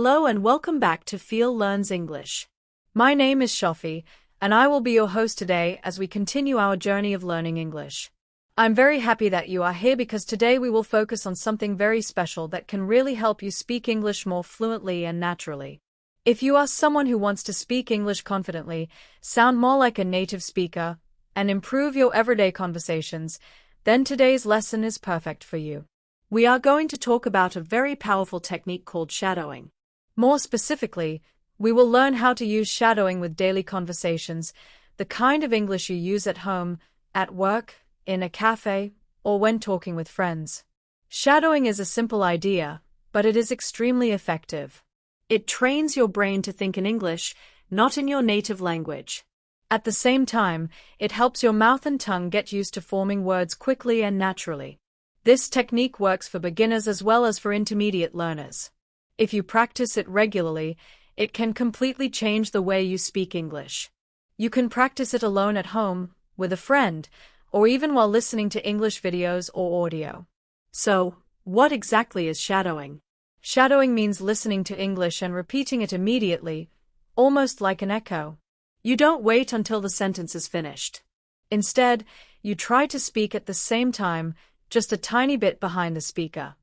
Hello and welcome back to Feel Learns English. My name is Shafi, and I will be your host today as we continue our journey of learning English. I'm very happy that you are here because today we will focus on something very special that can really help you speak English more fluently and naturally. If you are someone who wants to speak English confidently, sound more like a native speaker, and improve your everyday conversations, then today's lesson is perfect for you. We are going to talk about a very powerful technique called shadowing. More specifically, we will learn how to use shadowing with daily conversations, the kind of English you use at home, at work, in a cafe, or when talking with friends. Shadowing is a simple idea, but it is extremely effective. It trains your brain to think in English, not in your native language. At the same time, it helps your mouth and tongue get used to forming words quickly and naturally. This technique works for beginners as well as for intermediate learners. If you practice it regularly, it can completely change the way you speak English. You can practice it alone at home, with a friend, or even while listening to English videos or audio. So, what exactly is shadowing? Shadowing means listening to English and repeating it immediately, almost like an echo. You don't wait until the sentence is finished. Instead, you try to speak at the same time, just a tiny bit behind the speaker.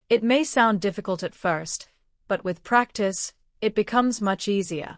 It may sound difficult at first, but with practice, it becomes much easier.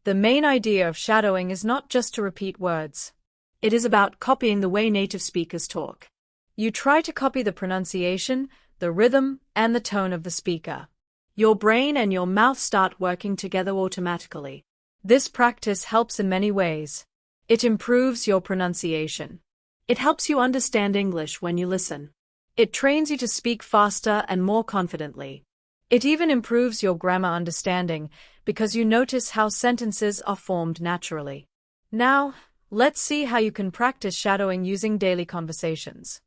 The main idea of shadowing is not just to repeat words. It is about copying the way native speakers talk. You try to copy the pronunciation, the rhythm, and the tone of the speaker. Your brain and your mouth start working together automatically. This practice helps in many ways. It improves your pronunciation. It helps you understand English when you listen. It trains you to speak faster and more confidently. It even improves your grammar understanding because you notice how sentences are formed naturally. Now, let's see how you can practice shadowing using daily conversations.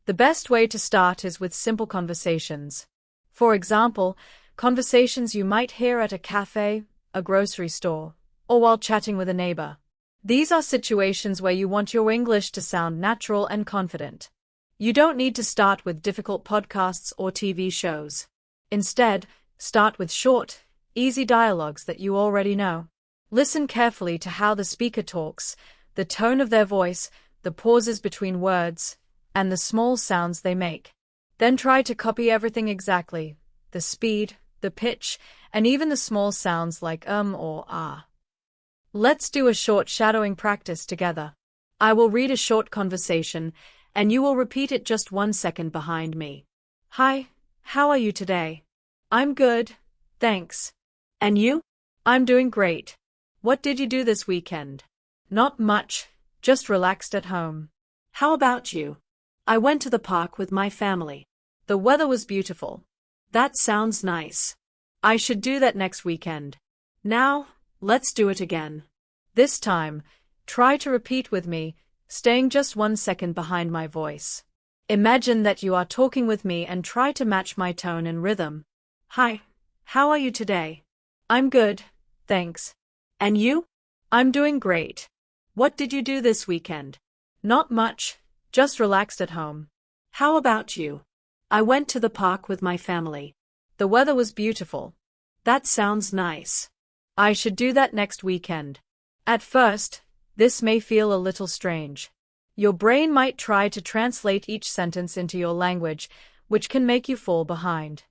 The best way to start is with simple conversations. For example, conversations you might hear at a cafe, a grocery store, or while chatting with a neighbor. These are situations where you want your English to sound natural and confident. You don't need to start with difficult podcasts or TV shows. Instead, start with short, easy dialogues that you already know. Listen carefully to how the speaker talks, the tone of their voice, the pauses between words, and the small sounds they make. Then try to copy everything exactly, the speed, the pitch, and even the small sounds like or ah. Let's do a short shadowing practice together. I will read a short conversation, and you will repeat it just 1 second behind me. Hi, how are you today? I'm good, thanks. And you? I'm doing great. What did you do this weekend? Not much, just relaxed at home. How about you? I went to the park with my family. The weather was beautiful. That sounds nice. I should do that next weekend. Now, let's do it again. This time, try to repeat with me, staying just 1 second behind my voice. Imagine that you are talking with me and try to match my tone and rhythm. Hi, how are you today? I'm good, thanks. And you? I'm doing great. What did you do this weekend? Not much, just relaxed at home. How about you? I went to the park with my family. The weather was beautiful. That sounds nice. I should do that next weekend. At first, this may feel a little strange. Your brain might try to translate each sentence into your language, which can make you fall behind.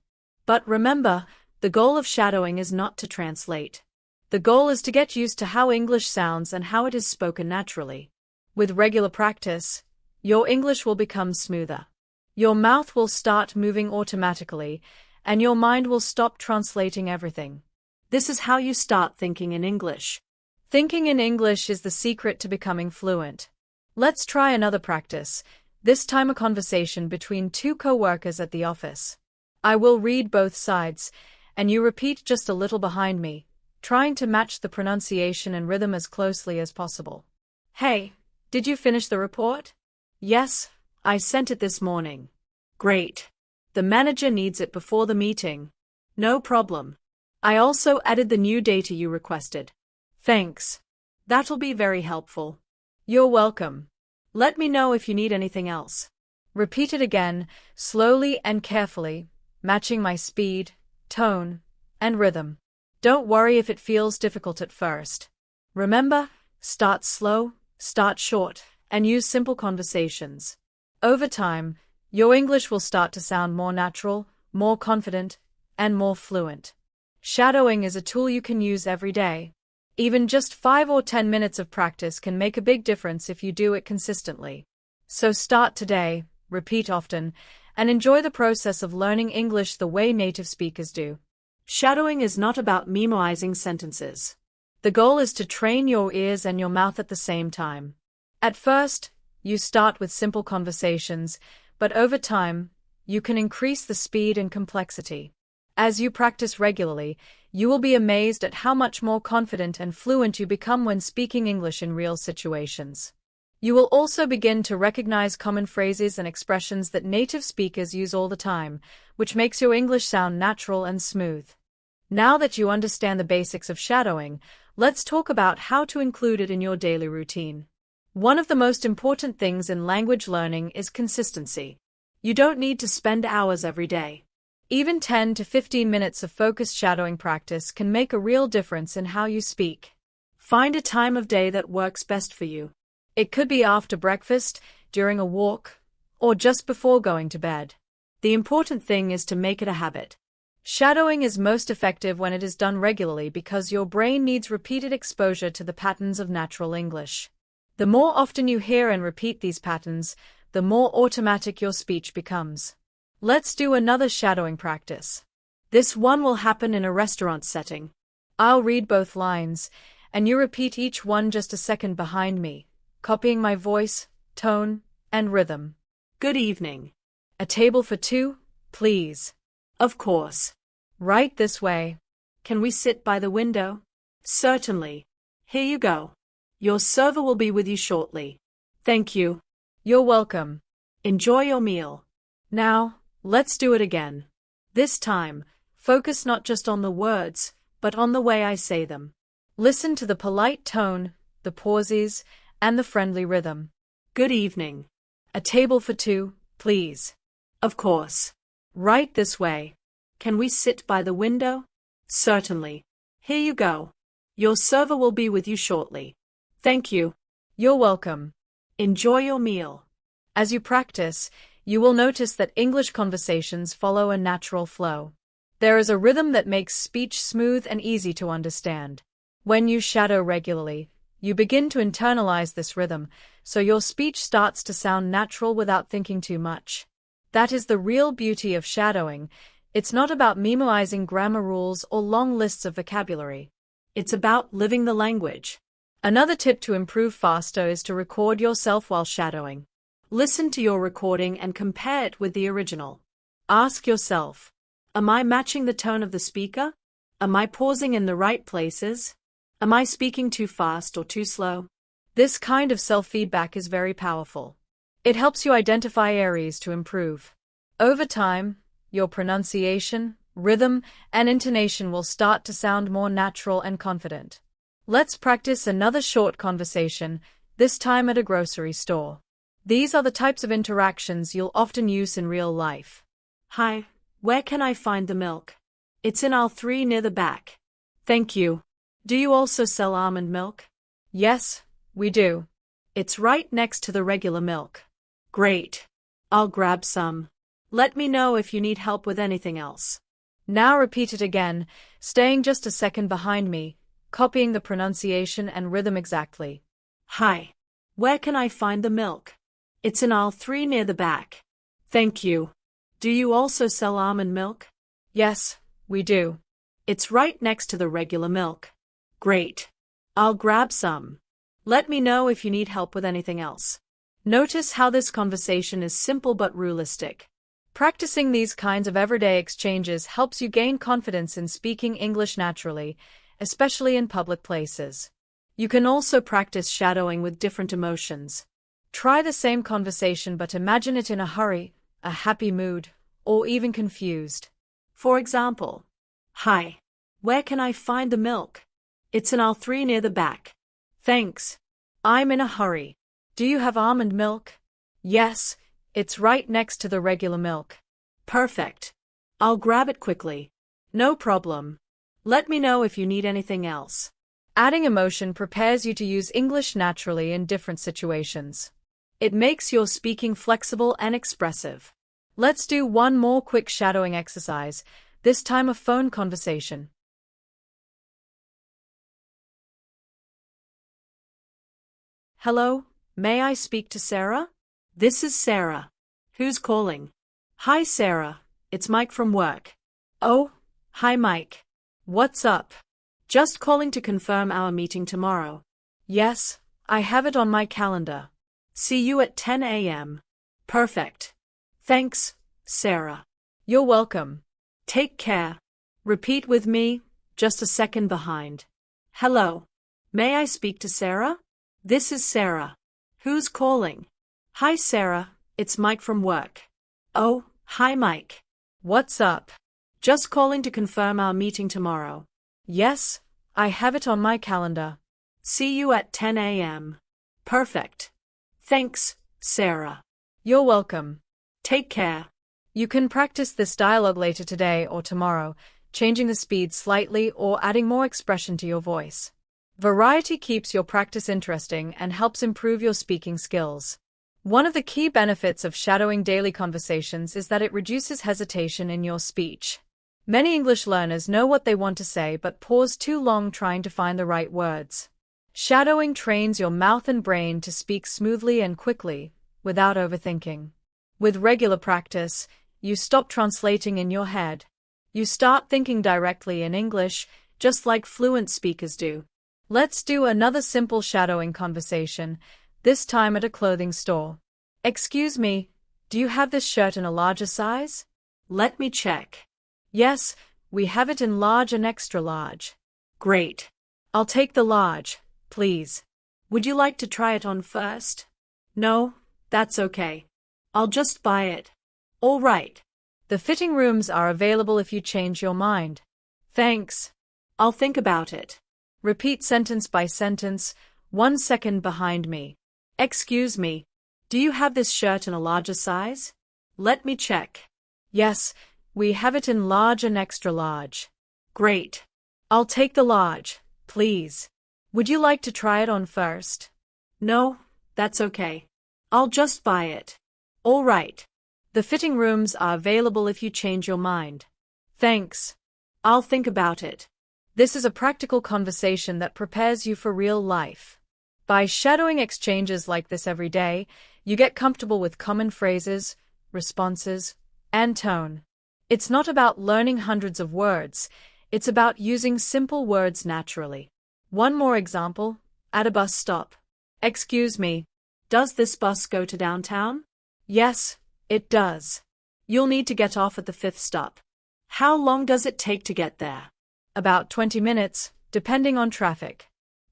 But remember, the goal of shadowing is not to translate. The goal is to get used to how English sounds and how it is spoken naturally. With regular practice, your English will become smoother. Your mouth will start moving automatically, and your mind will stop translating everything. This is how you start thinking in English. Thinking in English is the secret to becoming fluent. Let's try another practice, this time a conversation between two co-workers at the office. I will read both sides, and you repeat just a little behind me, trying to match the pronunciation and rhythm as closely as possible. Hey, did you finish the report? Yes, I sent it this morning. Great. The manager needs it before the meeting. No problem. I also added the new data you requested. Thanks. That'll be very helpful. You're welcome. Let me know if you need anything else. Repeat it again, slowly and carefully, matching my speed, tone, and rhythm. Don't worry if it feels difficult at first. Remember, start slow, start short, and use simple conversations. Over time, your English will start to sound more natural, more confident, and more fluent. Shadowing is a tool you can use every day. Even just 5 or 10 minutes of practice can make a big difference if you do it consistently. So start today, repeat often, and enjoy the process of learning English the way native speakers do. Shadowing is not about memorizing sentences. The goal is to train your ears and your mouth at the same time. At first, you start with simple conversations, but over time, you can increase the speed and complexity. As you practice regularly, you will be amazed at how much more confident and fluent you become when speaking English in real situations. You will also begin to recognize common phrases and expressions that native speakers use all the time, which makes your English sound natural and smooth. Now that you understand the basics of shadowing, let's talk about how to include it in your daily routine. One of the most important things in language learning is consistency. You don't need to spend hours every day. Even 10 to 15 minutes of focused shadowing practice can make a real difference in how you speak. Find a time of day that works best for you. It could be after breakfast, during a walk, or just before going to bed. The important thing is to make it a habit. Shadowing is most effective when it is done regularly because your brain needs repeated exposure to the patterns of natural English. The more often you hear and repeat these patterns, the more automatic your speech becomes. Let's do another shadowing practice. This one will happen in a restaurant setting. I'll read both lines, and you repeat each one just a second behind me, copying my voice, tone, and rhythm. Good evening. A table for two, please. Of course. Right this way. Can we sit by the window? Certainly. Here you go. Your server will be with you shortly. Thank you. You're welcome. Enjoy your meal. Now, let's do it again. This time, focus not just on the words, but on the way I say them. Listen to the polite tone, the pauses, and the friendly rhythm. Good evening. A table for two, please. Of course. Right this way. Can we sit by the window? Certainly. Here you go. Your server will be with you shortly. Thank you. You're welcome. Enjoy your meal. As you practice, you will notice that English conversations follow a natural flow. There is a rhythm that makes speech smooth and easy to understand. When you shadow regularly, you begin to internalize this rhythm, so your speech starts to sound natural without thinking too much. That is the real beauty of shadowing. It's not about memorizing grammar rules or long lists of vocabulary. It's about living the language. Another tip to improve faster is to record yourself while shadowing. Listen to your recording and compare it with the original. Ask yourself, am I matching the tone of the speaker? Am I pausing in the right places? Am I speaking too fast or too slow? This kind of self-feedback is very powerful. It helps you identify areas to improve. Over time, your pronunciation, rhythm, and intonation will start to sound more natural and confident. Let's practice another short conversation, this time at a grocery store. These are the types of interactions you'll often use in real life. Hi, where can I find the milk? It's in aisle 3 near the back. Thank you. Do you also sell almond milk? Yes, we do. It's right next to the regular milk. Great. I'll grab some. Let me know if you need help with anything else. Now repeat it again, staying just a second behind me, copying the pronunciation and rhythm exactly. Hi. Where can I find the milk? It's in aisle 3 near the back. Thank you. Do you also sell almond milk? Yes, we do. It's right next to the regular milk. Great. I'll grab some. Let me know if you need help with anything else. Notice how this conversation is simple but realistic. Practicing these kinds of everyday exchanges helps you gain confidence in speaking English naturally, especially in public places. You can also practice shadowing with different emotions. Try the same conversation but imagine it in a hurry, a happy mood, or even confused. For example, hi. Where can I find the milk? It's in aisle 3 near the back. Thanks. I'm in a hurry. Do you have almond milk? Yes, it's right next to the regular milk. Perfect. I'll grab it quickly. No problem. Let me know if you need anything else. Adding emotion prepares you to use English naturally in different situations. It makes your speaking flexible and expressive. Let's do one more quick shadowing exercise, this time a phone conversation. Hello, may I speak to Sarah? This is Sarah. Who's calling? Hi Sarah, it's Mike from work. Oh, hi Mike. What's up? Just calling to confirm our meeting tomorrow. Yes, I have it on my calendar. See you at 10 a.m. Perfect. Thanks, Sarah. You're welcome. Take care. Repeat with me, just a second behind. Hello. May I speak to Sarah? This is Sarah. Who's calling? Hi Sarah, it's Mike from work. Oh, hi Mike. What's up? Just calling to confirm our meeting tomorrow. Yes, I have it on my calendar. See you at 10 a.m. Perfect. Thanks, Sarah. You're welcome. Take care. You can practice this dialogue later today or tomorrow, changing the speed slightly or adding more expression to your voice. Variety keeps your practice interesting and helps improve your speaking skills. One of the key benefits of shadowing daily conversations is that it reduces hesitation in your speech. Many English learners know what they want to say but pause too long trying to find the right words. Shadowing trains your mouth and brain to speak smoothly and quickly, without overthinking. With regular practice, you stop translating in your head. You start thinking directly in English, just like fluent speakers do. Let's do another simple shadowing conversation, this time at a clothing store. Excuse me, do you have this shirt in a larger size? Let me check. Yes, we have it in large and extra large. Great. I'll take the large, please. Would you like to try it on first? No, that's okay. I'll just buy it. All right. The fitting rooms are available if you change your mind. Thanks. I'll think about it. Repeat sentence by sentence, 1 second behind me. Excuse me, do you have this shirt in a larger size? Let me check. Yes, we have it in large and extra large. Great. I'll take the large, please. Would you like to try it on first? No, that's okay. I'll just buy it. All right. The fitting rooms are available if you change your mind. Thanks. I'll think about it. This is a practical conversation that prepares you for real life. By shadowing exchanges like this every day, you get comfortable with common phrases, responses, and tone. It's not about learning hundreds of words, it's about using simple words naturally. One more example, at a bus stop. Excuse me, does this bus go to downtown? Yes, it does. You'll need to get off at the 5th stop. How long does it take to get there? About 20 minutes, depending on traffic.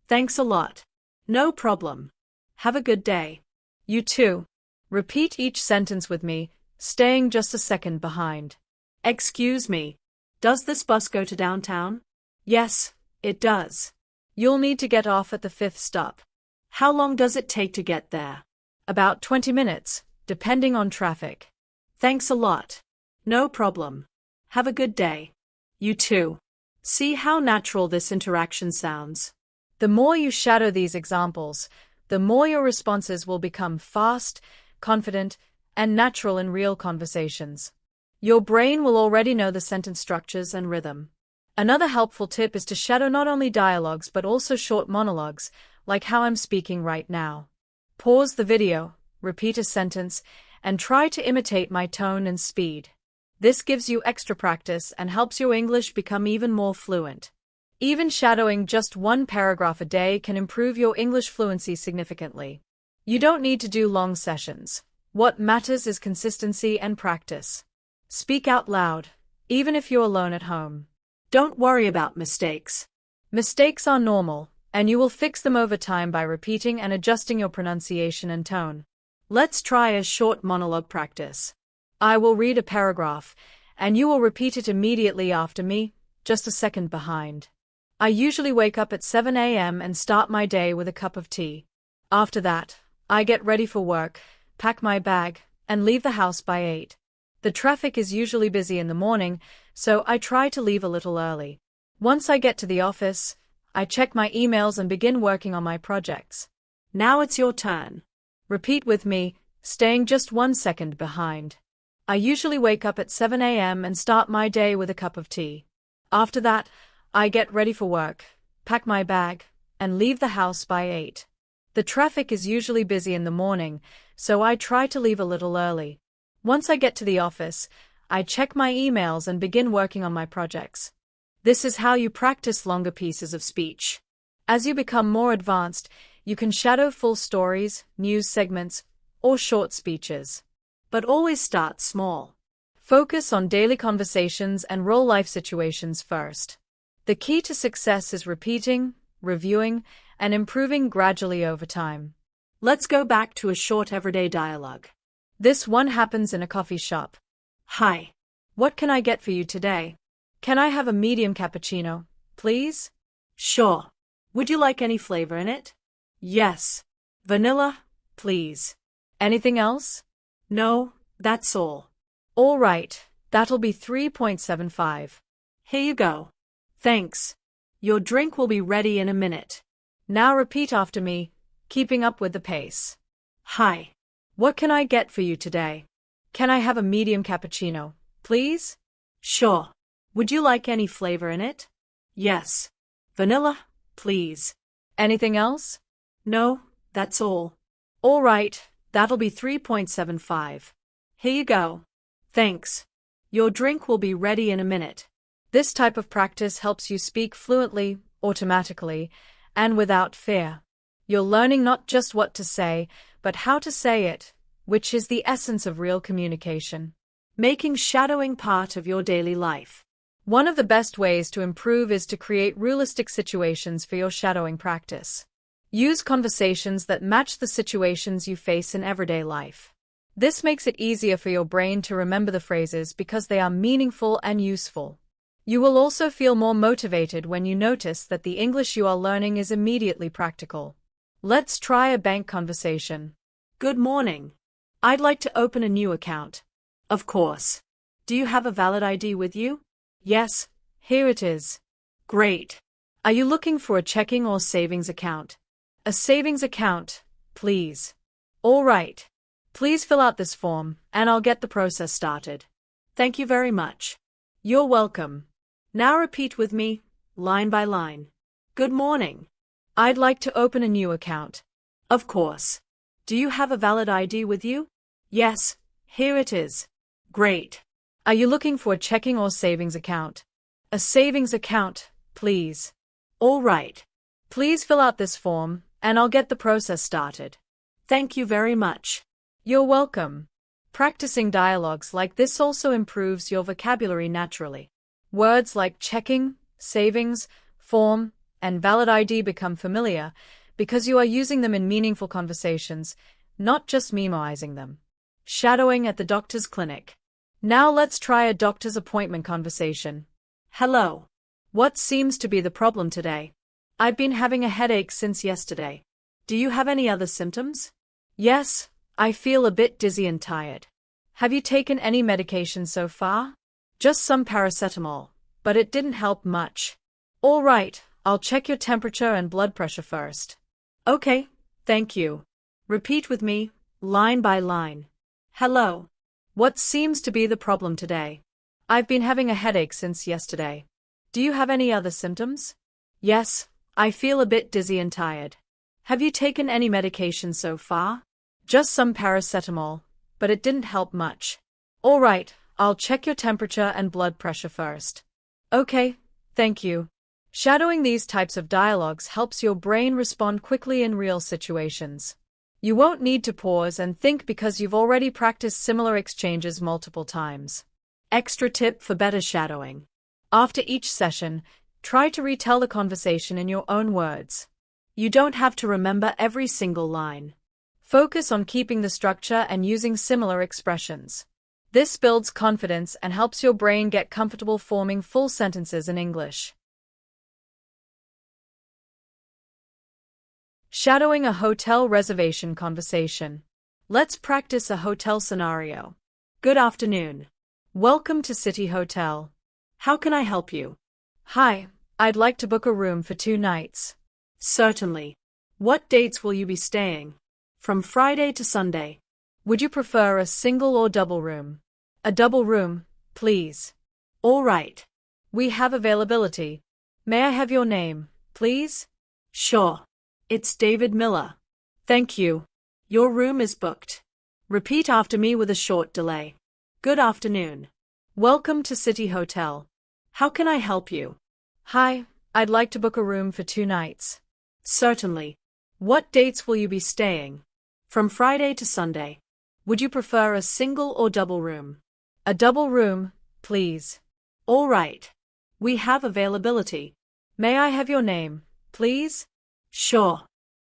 Thanks a lot. No problem. Have a good day. You too. Repeat each sentence with me, staying just a second behind. Excuse me. Does this bus go to downtown? Yes, it does. You'll need to get off at the 5th stop. How long does it take to get there? About 20 minutes, depending on traffic. Thanks a lot. No problem. Have a good day. You too. See how natural this interaction sounds. The more you shadow these examples, the more your responses will become fast, confident, and natural in real conversations. Your brain will already know the sentence structures and rhythm. Another helpful tip is to shadow not only dialogues but also short monologues, like how I'm speaking right now. Pause the video, repeat a sentence, and try to imitate my tone and speed. This gives you extra practice and helps your English become even more fluent. Even shadowing just one paragraph a day can improve your English fluency significantly. You don't need to do long sessions. What matters is consistency and practice. Speak out loud, even if you're alone at home. Don't worry about mistakes. Mistakes are normal, and you will fix them over time by repeating and adjusting your pronunciation and tone. Let's try a short monologue practice. I will read a paragraph, and you will repeat it immediately after me, just a second behind. I usually wake up at 7 a.m. and start my day with a cup of tea. After that, I get ready for work, pack my bag, and leave the house by 8. The traffic is usually busy in the morning, so I try to leave a little early. Once I get to the office, I check my emails and begin working on my projects. Now it's your turn. Repeat with me, staying just 1 second behind. I usually wake up at 7 a.m. and start my day with a cup of tea. After that, I get ready for work, pack my bag, and leave the house by 8. The traffic is usually busy in the morning, so I try to leave a little early. Once I get to the office, I check my emails and begin working on my projects. This is how you practice longer pieces of speech. As you become more advanced, you can shadow full stories, news segments, or short speeches. But always start small. Focus on daily conversations and real-life situations first. The key to success is repeating, reviewing, and improving gradually over time. Let's go back to a short everyday dialogue. This one happens in a coffee shop. Hi. What can I get for you today? Can I have a medium cappuccino, please? Sure. Would you like any flavor in it? Yes. Vanilla, please. Anything else? No, that's all. All right, that'll be 3.75. Here you go. Thanks. Your drink will be ready in a minute. Now repeat after me, keeping up with the pace. Hi. What can I get for you today? Can I have a medium cappuccino, please? Sure. Would you like any flavor in it? Yes. Vanilla, please. Anything else? No, that's all. All right, that'll be 3.75. Here you go. Thanks. Your drink will be ready in a minute. This type of practice helps you speak fluently, automatically, and without fear. You're learning not just what to say, but how to say it, which is the essence of real communication. Making shadowing part of your daily life. One of the best ways to improve is to create realistic situations for your shadowing practice. Use conversations that match the situations you face in everyday life. This makes it easier for your brain to remember the phrases because they are meaningful and useful. You will also feel more motivated when you notice that the English you are learning is immediately practical. Let's try a bank conversation. Good morning. I'd like to open a new account. Of course. Do you have a valid ID with you? Yes, here it is. Great. Are you looking for a checking or savings account? A savings account, please. All right. Please fill out this form, and I'll get the process started. Thank you very much. You're welcome. Now repeat with me, line by line. Good morning. I'd like to open a new account. Of course. Do you have a valid ID with you? Yes, here it is. Great. Are you looking for a checking or savings account? A savings account, please. All right. Please fill out this form, and I'll get the process started. Thank you very much. You're welcome. Practicing dialogues like this also improves your vocabulary naturally. Words like checking, savings, form, and valid ID become familiar because you are using them in meaningful conversations, not just memoizing them. Shadowing at the doctor's clinic. Now let's try a doctor's appointment conversation. Hello. What seems to be the problem today? I've been having a headache since yesterday. Do you have any other symptoms? Yes, I feel a bit dizzy and tired. Have you taken any medication so far? Just some paracetamol, but it didn't help much. All right, I'll check your temperature and blood pressure first. Okay, thank you. Repeat with me, line by line. Hello. What seems to be the problem today? I've been having a headache since yesterday. Do you have any other symptoms? Yes, I feel a bit dizzy and tired. Have you taken any medication so far? Just some paracetamol, but it didn't help much. All right, I'll check your temperature and blood pressure first. Okay, thank you. Shadowing these types of dialogues helps your brain respond quickly in real situations. You won't need to pause and think because you've already practiced similar exchanges multiple times. Extra tip for better shadowing. After each session, try to retell the conversation in your own words. You don't have to remember every single line. Focus on keeping the structure and using similar expressions. This builds confidence and helps your brain get comfortable forming full sentences in English. Shadowing a hotel reservation conversation. Let's practice a hotel scenario. Good afternoon. Welcome to City Hotel. How can I help you? Hi, I'd like to book a room for 2 nights. Certainly. What dates will you be staying? From Friday to Sunday. Would you prefer a single or double room? A double room, please. All right. We have availability. May I have your name, please? Sure. It's David Miller. Thank you. Your room is booked. Repeat after me with a short delay. Good afternoon. Welcome to City Hotel. How can I help you? Hi, I'd like to book a room for 2 nights. Certainly. What dates will you be staying? From Friday to Sunday. Would you prefer a single or double room? A double room, please. All right. We have availability. May I have your name, please? Sure.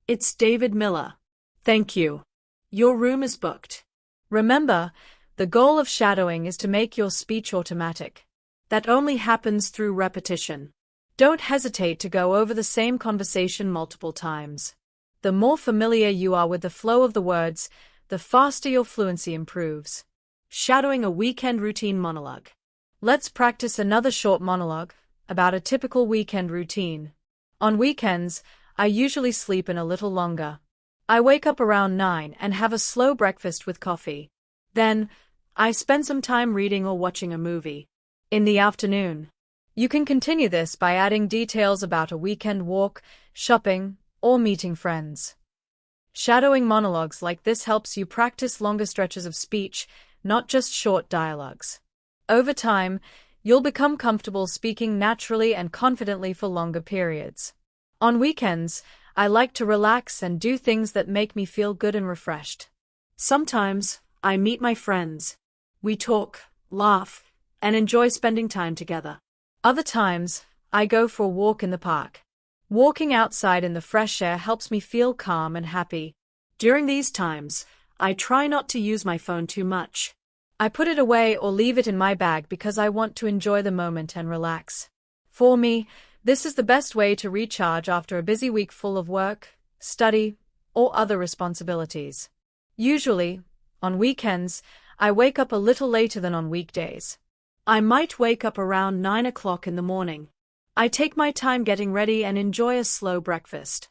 It's David Miller. Thank you. Your room is booked. Remember, the goal of shadowing is to make your speech automatic. That only happens through repetition. Don't hesitate to go over the same conversation multiple times. The more familiar you are with the flow of the words, the faster your fluency improves. Shadowing a weekend routine monologue. Let's practice another short monologue about a typical weekend routine. On weekends, I usually sleep in a little longer. I wake up around 9 and have a slow breakfast with coffee. Then, I spend some time reading or watching a movie. In the afternoon, you can continue this by adding details about a weekend walk, shopping, or meeting friends. Shadowing monologues like this helps you practice longer stretches of speech, not just short dialogues. Over time, you'll become comfortable speaking naturally and confidently for longer periods. On weekends, I like to relax and do things that make me feel good and refreshed. Sometimes, I meet my friends. We talk, laugh, and enjoy spending time together. Other times, I go for a walk in the park. Walking outside in the fresh air helps me feel calm and happy. During these times, I try not to use my phone too much. I put it away or leave it in my bag because I want to enjoy the moment and relax. For me, this is the best way to recharge after a busy week full of work, study, or other responsibilities. Usually, on weekends, I wake up a little later than on weekdays. I might wake up around 9 o'clock in the morning. I take my time getting ready and enjoy a slow breakfast.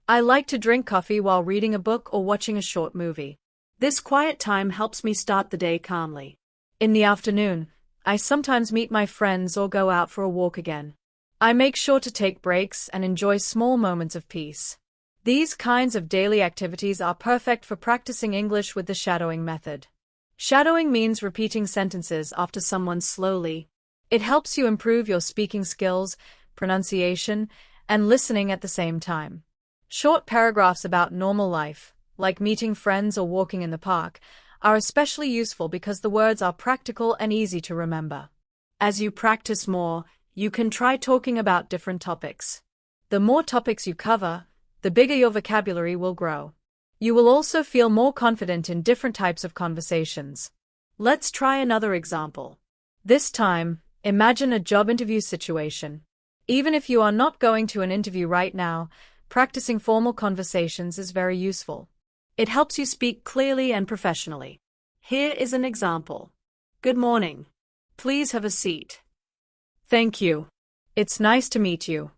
I like to drink coffee while reading a book or watching a short movie. This quiet time helps me start the day calmly. In the afternoon, I sometimes meet my friends or go out for a walk again. I make sure to take breaks and enjoy small moments of peace. These kinds of daily activities are perfect for practicing English with the shadowing method. Shadowing means repeating sentences after someone slowly. It helps you improve your speaking skills, pronunciation, and listening at the same time. Short paragraphs about normal life, like meeting friends or walking in the park, are especially useful because the words are practical and easy to remember. As you practice more, you can try talking about different topics. The more topics you cover, the bigger your vocabulary will grow. You will also feel more confident in different types of conversations. Let's try another example. This time, imagine a job interview situation. Even if you are not going to an interview right now, practicing formal conversations is very useful. It helps you speak clearly and professionally. Here is an example. Good morning. Please have a seat. Thank you. It's nice to meet you.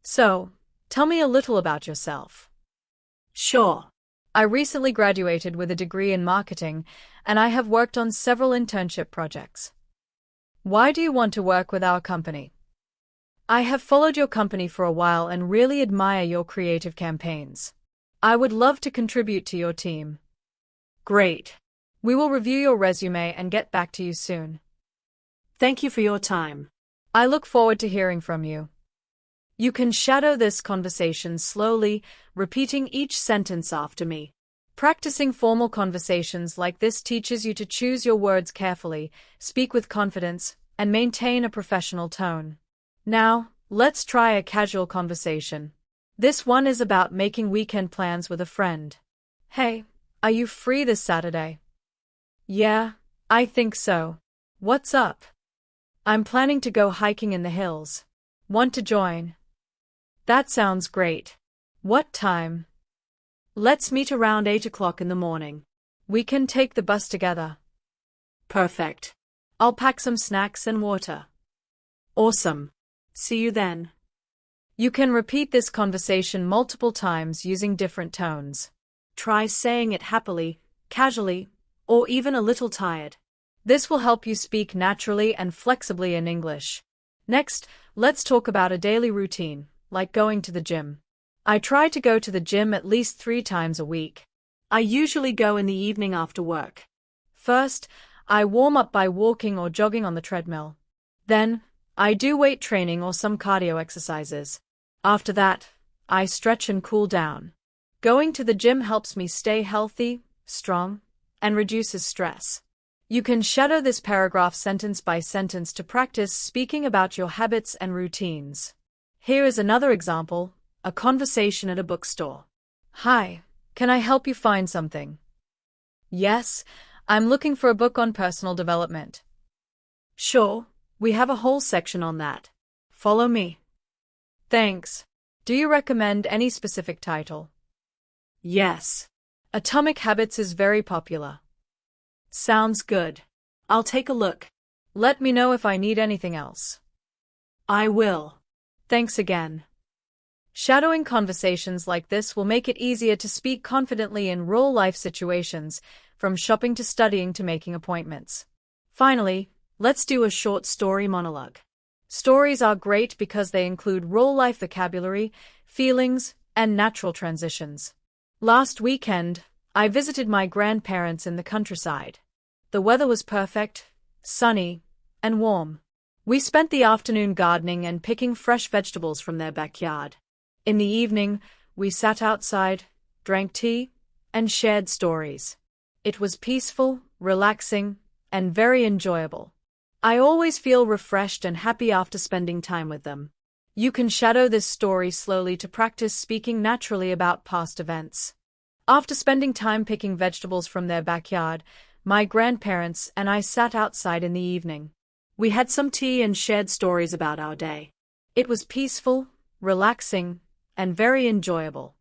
So, tell me a little about yourself. Sure. I recently graduated with a degree in marketing, and I have worked on several internship projects. Why do you want to work with our company? I have followed your company for a while and really admire your creative campaigns. I would love to contribute to your team. Great. We will review your resume and get back to you soon. Thank you for your time. I look forward to hearing from you. You can shadow this conversation slowly, repeating each sentence after me. Practicing formal conversations like this teaches you to choose your words carefully, speak with confidence, and maintain a professional tone. Now, let's try a casual conversation. This one is about making weekend plans with a friend. Hey, are you free this Saturday? Yeah, I think so. What's up? I'm planning to go hiking in the hills. Want to join? That sounds great. What time? Let's meet around 8 o'clock in the morning. We can take the bus together. Perfect. I'll pack some snacks and water. Awesome. See you then. You can repeat this conversation multiple times using different tones. Try saying it happily, casually, or even a little tired. This will help you speak naturally and flexibly in English. Next, let's talk about a daily routine, like going to the gym. I try to go to the gym at least 3 times a week. I usually go in the evening after work. First, I warm up by walking or jogging on the treadmill. Then, I do weight training or some cardio exercises. After that, I stretch and cool down. Going to the gym helps me stay healthy, strong, and reduces stress. You can shadow this paragraph sentence by sentence to practice speaking about your habits and routines. Here is another example, a conversation at a bookstore. Hi, can I help you find something? Yes, I'm looking for a book on personal development. Sure, we have a whole section on that. Follow me. Thanks. Do you recommend any specific title? Yes. Atomic Habits is very popular. Sounds good. I'll take a look. Let me know if I need anything else. I will. Thanks again. Shadowing conversations like this will make it easier to speak confidently in real-life situations, from shopping to studying to making appointments. Finally, let's do a short story monologue. Stories are great because they include real-life vocabulary, feelings, and natural transitions. Last weekend, I visited my grandparents in the countryside. The weather was perfect, sunny, and warm. We spent the afternoon gardening and picking fresh vegetables from their backyard. In the evening, we sat outside, drank tea, and shared stories. It was peaceful, relaxing, and very enjoyable. I always feel refreshed and happy after spending time with them. You can shadow this story slowly to practice speaking naturally about past events. After spending time picking vegetables from their backyard, my grandparents and I sat outside in the evening. We had some tea and shared stories about our day. It was peaceful, relaxing, and very enjoyable.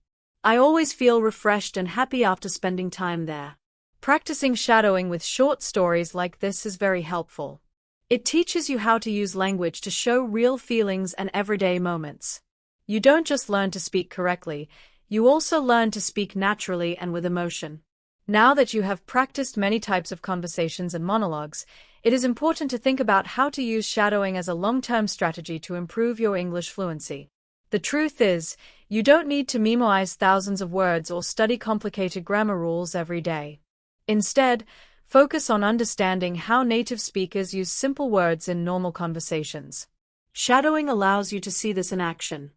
I always feel refreshed and happy after spending time there. Practicing shadowing with short stories like this is very helpful. It teaches you how to use language to show real feelings and everyday moments. You don't just learn to speak correctly, you also learn to speak naturally and with emotion. Now that you have practiced many types of conversations and monologues, it is important to think about how to use shadowing as a long-term strategy to improve your English fluency. The truth is, you don't need to memorize thousands of words or study complicated grammar rules every day. Instead, focus on understanding how native speakers use simple words in normal conversations. Shadowing allows you to see this in action.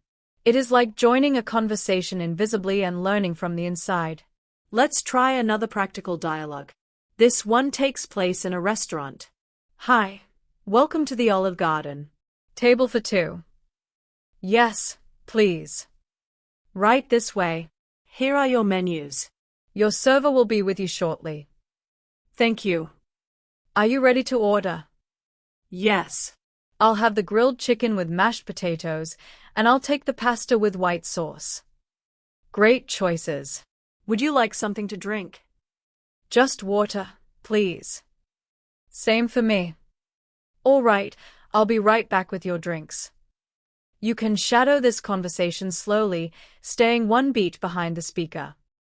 It is like joining a conversation invisibly and learning from the inside. Let's try another practical dialogue. This one takes place in a restaurant. Hi, welcome to the Olive Garden. Table for 2. Yes, please. Right this way. Here are your menus. Your server will be with you shortly. Thank you. Are you ready to order? Yes. I'll have the grilled chicken with mashed potatoes, and I'll take the pasta with white sauce. Great choices. Would you like something to drink? Just water, please. Same for me. All right, I'll be right back with your drinks. You can shadow this conversation slowly, staying one beat behind the speaker.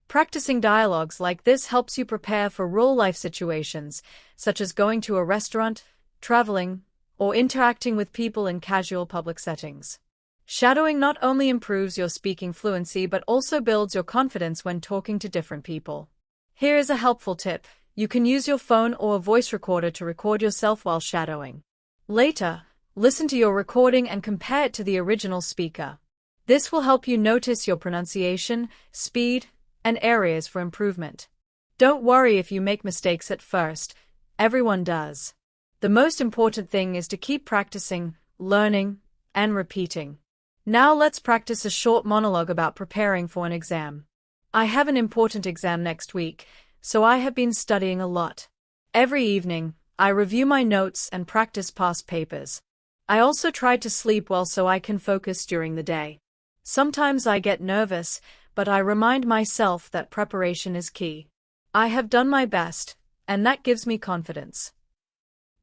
Practicing dialogues like this helps you prepare for real-life situations, such as going to a restaurant, traveling, or interacting with people in casual public settings. Shadowing not only improves your speaking fluency but also builds your confidence when talking to different people. Here is a helpful tip. You can use your phone or a voice recorder to record yourself while shadowing. Later, listen to your recording and compare it to the original speaker. This will help you notice your pronunciation, speed, and areas for improvement. Don't worry if you make mistakes at first. Everyone does. The most important thing is to keep practicing, learning, and repeating. Now let's practice a short monologue about preparing for an exam. I have an important exam next week, so I have been studying a lot. Every evening, I review my notes and practice past papers. I also try to sleep well so I can focus during the day. Sometimes I get nervous, but I remind myself that preparation is key. I have done my best, and that gives me confidence.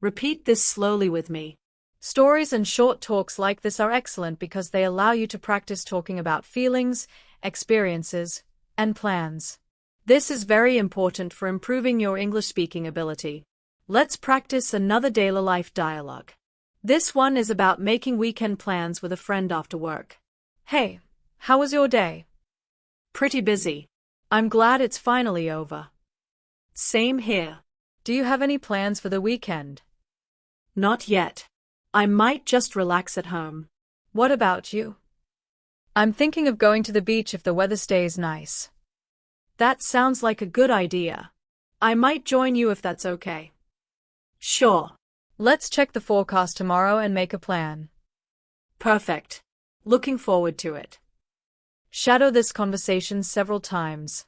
Repeat this slowly with me. Stories and short talks like this are excellent because they allow you to practice talking about feelings, experiences, and plans. This is very important for improving your English speaking ability. Let's practice another daily life dialogue. This one is about making weekend plans with a friend after work. Hey, how was your day? Pretty busy. I'm glad it's finally over. Same here. Do you have any plans for the weekend? Not yet. I might just relax at home. What about you? I'm thinking of going to the beach if the weather stays nice. That sounds like a good idea. I might join you if that's okay. Sure. Let's check the forecast tomorrow and make a plan. Perfect. Looking forward to it. Shadow this conversation several times.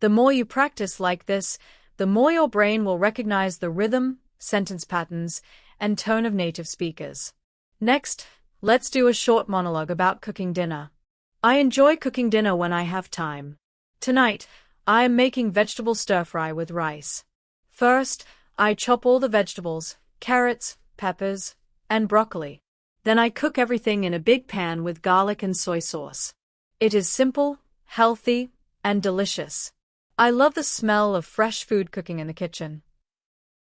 The more you practice like this, the more your brain will recognize the rhythm, sentence patterns, and tone of native speakers. Next, let's do a short monologue about cooking dinner. I enjoy cooking dinner when I have time. Tonight, I am making vegetable stir-fry with rice. First, I chop all the vegetables, carrots, peppers, and broccoli. Then I cook everything in a big pan with garlic and soy sauce. It is simple, healthy, and delicious. I love the smell of fresh food cooking in the kitchen.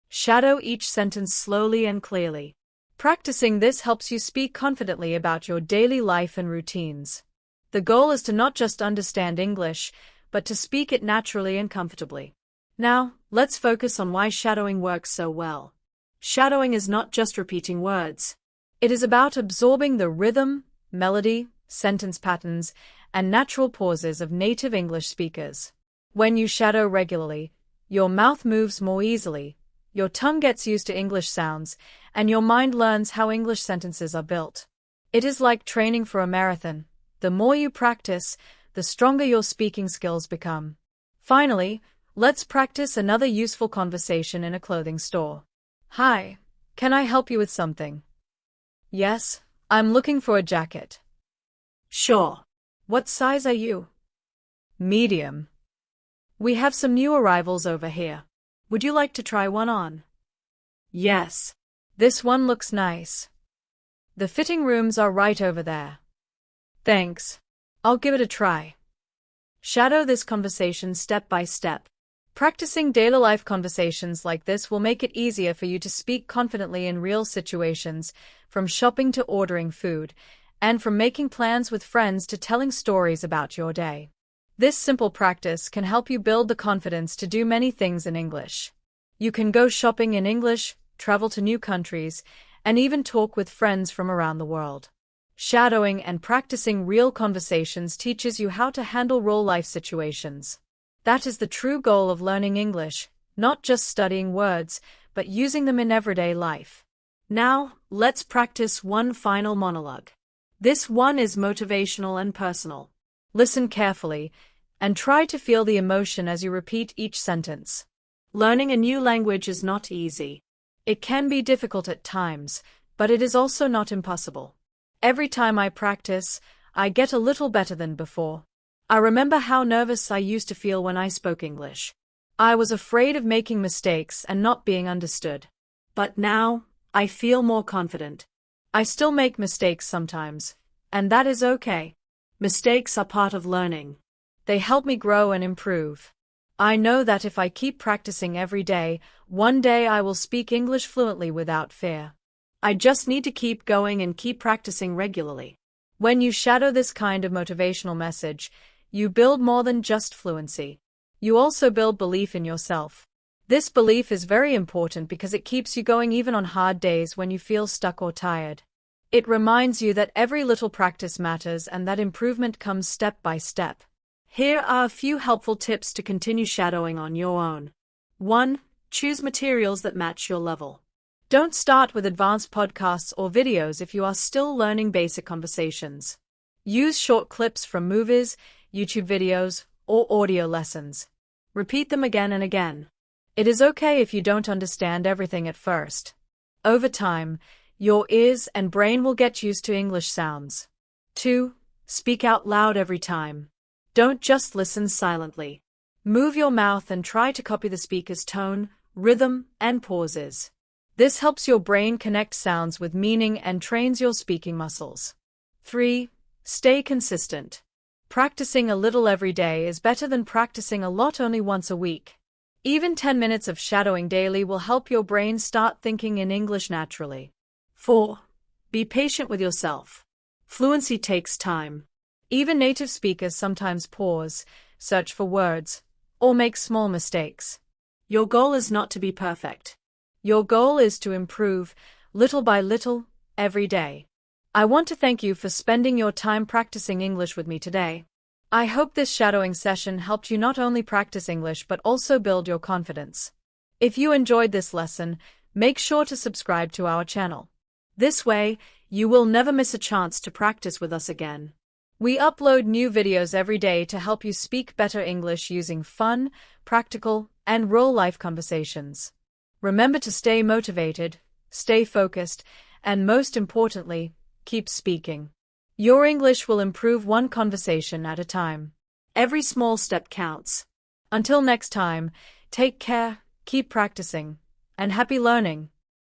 Shadow each sentence slowly and clearly. Practicing this helps you speak confidently about your daily life and routines. The goal is to not just understand English, but to speak it naturally and comfortably. Now, let's focus on why shadowing works so well. Shadowing is not just repeating words. It is about absorbing the rhythm, melody, sentence patterns, and natural pauses of native English speakers. When you shadow regularly, your mouth moves more easily, your tongue gets used to English sounds, and your mind learns how English sentences are built. It is like training for a marathon. The more you practice, the stronger your speaking skills become. Finally, let's practice another useful conversation in a clothing store. Hi, can I help you with something? Yes, I'm looking for a jacket. Sure. What size are you? Medium. We have some new arrivals over here. Would you like to try one on? Yes. This one looks nice. The fitting rooms are right over there. Thanks. I'll give it a try. Shadow this conversation step by step. Practicing daily life conversations like this will make it easier for you to speak confidently in real situations, from shopping to ordering food, and from making plans with friends to telling stories about your day. This simple practice can help you build the confidence to do many things in English. You can go shopping in English, travel to new countries, and even talk with friends from around the world. Shadowing and practicing real conversations teaches you how to handle real-life situations. That is the true goal of learning English, not just studying words, but using them in everyday life. Now, let's practice one final monologue. This one is motivational and personal. Listen carefully, and try to feel the emotion as you repeat each sentence. Learning a new language is not easy. It can be difficult at times, but it is also not impossible. Every time I practice, I get a little better than before. I remember how nervous I used to feel when I spoke English. I was afraid of making mistakes and not being understood. But now, I feel more confident. I still make mistakes sometimes, and that is okay. Mistakes are part of learning. They help me grow and improve. I know that if I keep practicing every day, one day I will speak English fluently without fear. I just need to keep going and keep practicing regularly. When you shadow this kind of motivational message, you build more than just fluency. You also build belief in yourself. This belief is very important because it keeps you going even on hard days when you feel stuck or tired. It reminds you that every little practice matters and that improvement comes step by step. Here are a few helpful tips to continue shadowing on your own. 1. Choose materials that match your level. Don't start with advanced podcasts or videos if you are still learning basic conversations. Use short clips from movies, YouTube videos, or audio lessons. Repeat them again and again. It is okay if you don't understand everything at first. Over time, your ears and brain will get used to English sounds. 2. Speak out loud every time. Don't just listen silently. Move your mouth and try to copy the speaker's tone, rhythm, and pauses. This helps your brain connect sounds with meaning and trains your speaking muscles. 3. Stay consistent. Practicing a little every day is better than practicing a lot only once a week. Even 10 minutes of shadowing daily will help your brain start thinking in English naturally. 4. Be patient with yourself. Fluency takes time. Even native speakers sometimes pause, search for words, or make small mistakes. Your goal is not to be perfect. Your goal is to improve, little by little, every day. I want to thank you for spending your time practicing English with me today. I hope this shadowing session helped you not only practice English but also build your confidence. If you enjoyed this lesson, make sure to subscribe to our channel. This way, you will never miss a chance to practice with us again. We upload new videos every day to help you speak better English using fun, practical, and real-life conversations. Remember to stay motivated, stay focused, and most importantly, keep speaking. Your English will improve one conversation at a time. Every small step counts. Until next time, take care, keep practicing, and happy learning.